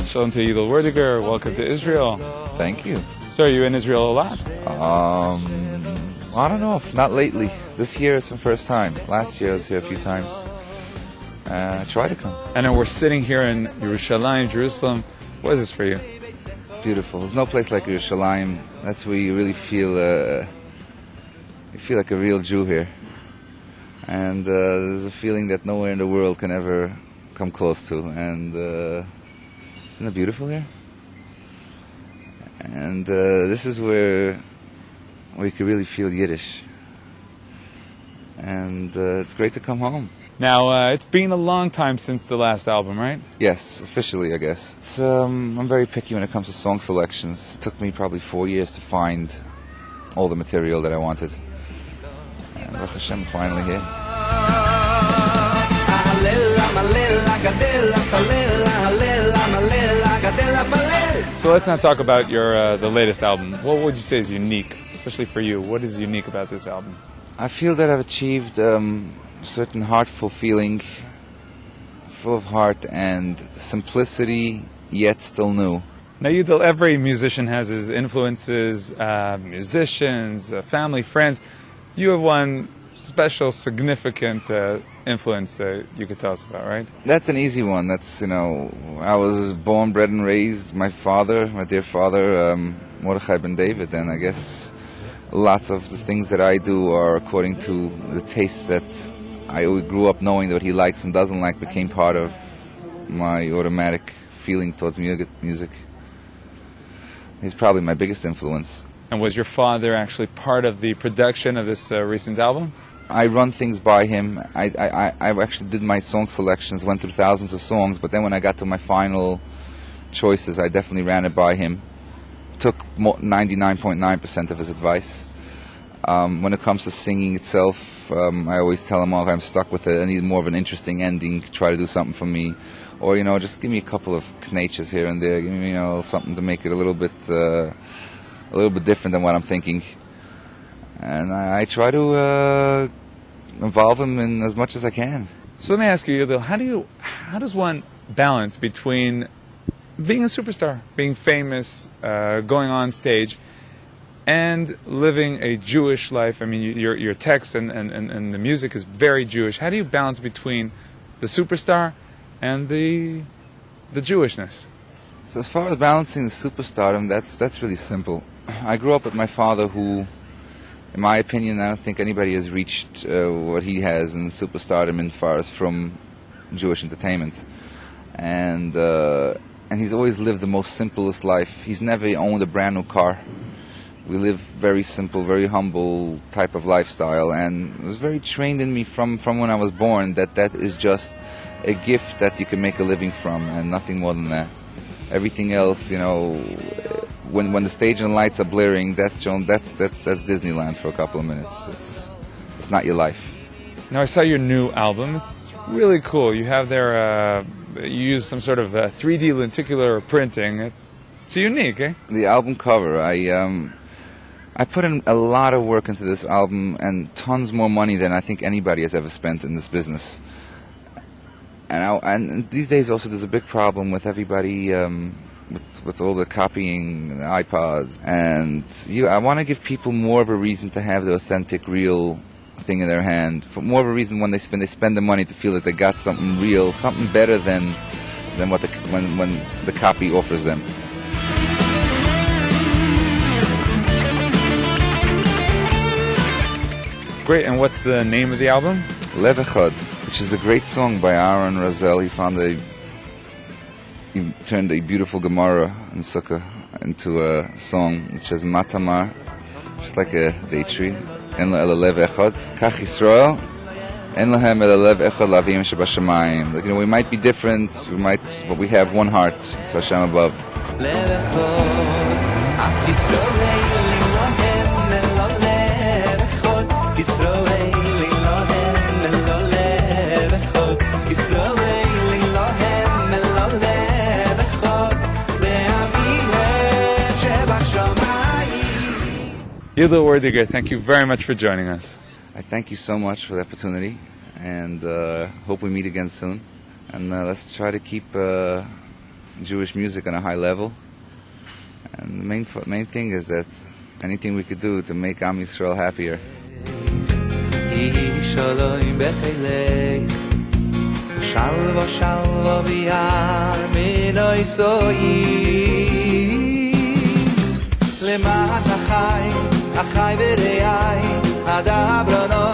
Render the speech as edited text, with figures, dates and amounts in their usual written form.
Shalom to yeedle Werdiger. Welcome to Israel. Thank you. So are you in Israel a lot? I don't know. Not lately. This year it's the first time. Last year I was here a few times. Try to come. I know we're sitting here in Yerushalayim, Jerusalem. What is this for you? It's beautiful. There's no place like Yerushalayim. That's where you really feel like a real Jew here. And there's a feeling that nowhere in the world can ever come close to. And isn't it beautiful here? And this is where you can really feel Yiddish. And it's great to come home. Now, it's been a long time since the last album, right? Yes, officially, I guess. It's, I'm very picky when it comes to song selections. It took me probably 4 years to find all the material that I wanted. And Baruch Hashem, finally here. So let's not talk about your the latest album. What would you say is unique, especially for you? What is unique about this album? I feel that I've achieved certain heartful feeling, full of heart and simplicity, yet still new. Now, yeedle, every musician has his influences, musicians, family, friends. You have one special, significant influence that you could tell us about, right? That's an easy one. That's, I was born, bred and raised, my dear father, Mordechai ben David, and I guess lots of the things that I do are according to the tastes that I grew up knowing that he likes and doesn't like, became part of my automatic feelings towards music. He's probably my biggest influence. And was your father actually part of the production of this recent album? I run things by him. I actually did my song selections, went through thousands of songs, but then when I got to my final choices, I definitely ran it by him. Took 99.9% of his advice. When it comes to singing itself, I always tell him, I'm stuck with it. I need more of an interesting ending. Try to do something for me. Or, just give me a couple of knetches here and there. Give me, something to make it a little bit different than what I'm thinking. And I try to involve him in as much as I can. So let me ask you, though, how does one balance between being a superstar, being famous, going on stage, and living a Jewish life? I mean, your text and the music is very Jewish. How do you balance between the superstar and the Jewishness? So as far as balancing the superstardom, that's really simple. I grew up with my father who, in my opinion, I don't think anybody has reached what he has in superstardom as far as from Jewish entertainment. And he's always lived the most simplest life. He's never owned a brand new car. We live very simple, very humble type of lifestyle, and it was very trained in me from when I was born that is just a gift that you can make a living from, and nothing more than that. Everything else, when the stage and lights are blaring, that's Disneyland for a couple of minutes. It's not your life. Now, I saw your new album. It's really cool. You have there, you use some sort of 3D lenticular printing. It's unique, eh? The album cover, I put in a lot of work into this album and tons more money than I think anybody has ever spent in this business. And these days also there's a big problem with everybody, with all the copying, the iPods. And I want to give people more of a reason to have the authentic, real thing in their hand. For more of a reason when they spend the money to feel that they got something real, something better than what when the copy offers them. Great, and what's the name of the album? Lev Echad, which is a great song by Aaron Razel. He turned a beautiful Gemara in Sukkah into a song which says Matamar, just like a date tree. En la lev echad, kach Yisrael, en lahem el lev echad lavim shebashamayim. We might be different, but we have one heart. It's Hashem above. Yeedle Werdiger, thank you very much for joining us. I thank you so much for the opportunity, and hope we meet again soon. And let's try to keep Jewish music on a high level. And the main thing is that anything we could do to make Am Yisrael happier. Shalva shalva v'yar minoi soyi Lemat achai v'rei adabrono